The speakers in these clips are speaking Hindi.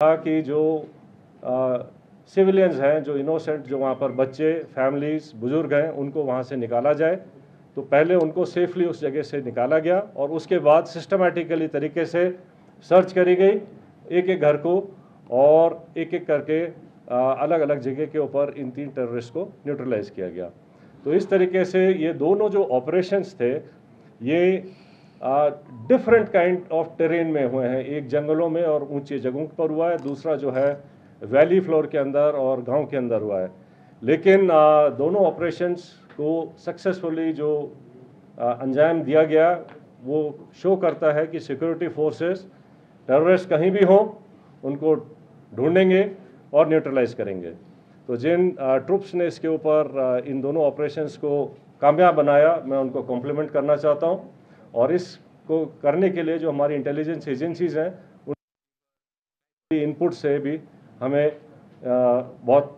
कि जो सिविलियंस हैं, जो इनोसेंट, जो वहाँ पर बच्चे, फैमिलीज, बुजुर्ग हैं, उनको वहाँ से निकाला जाए। तो पहले उनको सेफली उस जगह से निकाला गया और उसके बाद सिस्टमैटिकली तरीके से सर्च करी गई एक एक घर को, और एक एक करके अलग अलग जगह के ऊपर इन 3 टेररिस्ट को न्यूट्रलाइज किया गया। तो इस तरीके से ये दोनों जो ऑपरेशंस थे ये डिफरेंट काइंड ऑफ टेरेन में हुए हैं। एक जंगलों में और ऊंची जगहों पर हुआ है, दूसरा जो है वैली फ्लोर के अंदर और गांव के अंदर हुआ है। लेकिन दोनों ऑपरेशंस को सक्सेसफुली जो अंजाम दिया गया वो शो करता है कि सिक्योरिटी फोर्सेस टेररिस्ट कहीं भी हों उनको ढूंढेंगे और न्यूट्रलाइज करेंगे। तो जिन ट्रुप्स ने इसके ऊपर इन दोनों ऑपरेशंस को कामयाब बनाया, मैं उनको कॉम्प्लीमेंट करना चाहता हूं। और इसको करने के लिए जो हमारी इंटेलिजेंस एजेंसीज हैं उनकी इनपुट से भी हमें बहुत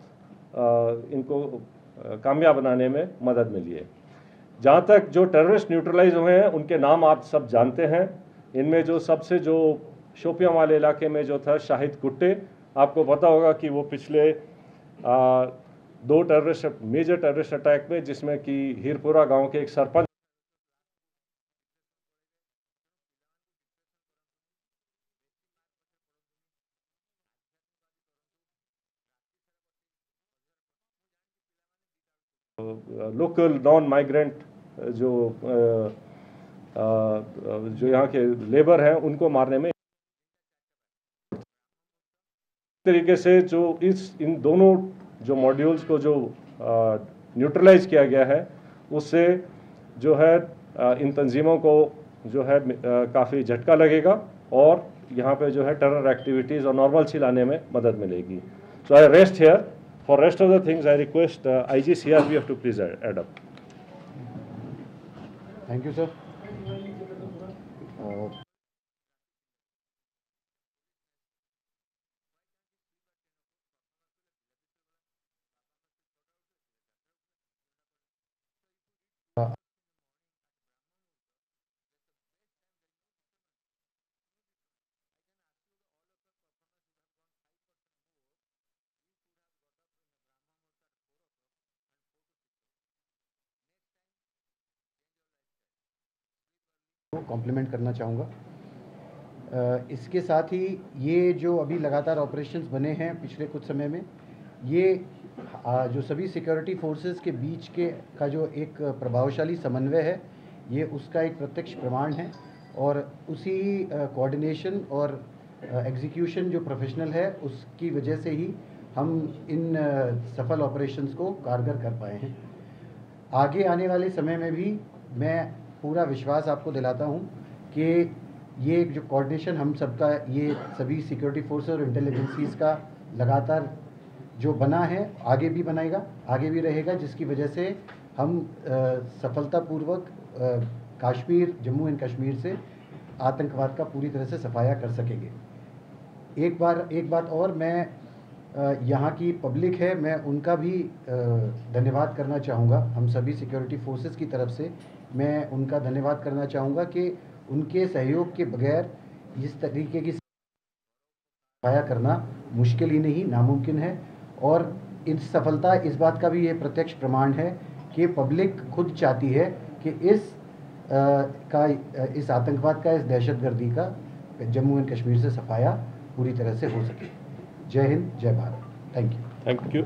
इनको कामयाब बनाने में मदद मिली है। जहाँ तक जो टेररिस्ट न्यूट्रलाइज हुए हैं उनके नाम आप सब जानते हैं। इनमें जो सबसे जो शोपियां वाले इलाके में जो था शाहिद कुट्टे, आपको पता होगा कि वो पिछले 2 मेजर टेररिस्ट अटैक में, जिसमें कि हीरपुरा गांव के एक सरपंच लोकल नॉन माइग्रेंट जो यहाँ के लेबर हैं उनको मारने में तरीके से जो इन दोनों जो मॉड्यूल्स को जो न्यूट्रलाइज किया गया है उससे जो है इन तंजीमों को जो है काफ़ी झटका लगेगा और यहाँ पे जो है टेरर एक्टिविटीज़ और नॉर्मलसी लाने में मदद मिलेगी। So I rest here. For rest of the things, I request IG CRPF to please add up. Thank you, sir. Compliment करना चाहूँगा। इसके साथ ही ये जो अभी लगातार ऑपरेशंस बने हैं पिछले कुछ समय में, ये जो सभी सिक्योरिटी फोर्सेस के बीच के का जो एक प्रभावशाली समन्वय है, ये उसका एक प्रत्यक्ष प्रमाण है। और उसी कोऑर्डिनेशन और एग्जीक्यूशन जो प्रोफेशनल है उसकी वजह से ही हम इन सफल ऑपरेशंस को कारगर कर पाए हैं। आगे आने वाले समय में भी मैं पूरा विश्वास आपको दिलाता हूं कि ये जो कोऑर्डिनेशन हम सबका, ये सभी सिक्योरिटी फोर्सेस और इंटेलिजेंसीज का लगातार जो बना है आगे भी बनाएगा, आगे भी रहेगा, जिसकी वजह से हम सफलतापूर्वक कश्मीर, जम्मू एंड कश्मीर से आतंकवाद का पूरी तरह से सफाया कर सकेंगे। एक बात और, मैं यहाँ की पब्लिक है, मैं उनका भी धन्यवाद करना चाहूँगा। हम सभी सिक्योरिटी फोर्सेस की तरफ से मैं उनका धन्यवाद करना चाहूँगा कि उनके सहयोग के बगैर इस तरीके की सफाया करना मुश्किल ही नहीं, नामुमकिन है। और इस सफलता, इस बात का भी ये प्रत्यक्ष प्रमाण है कि पब्लिक खुद चाहती है कि इस आतंकवाद का, इस दहशतगर्दी का जम्मू एंड कश्मीर से सफाया पूरी तरह से हो सके। जय हिंद, जय भारत। Thank you.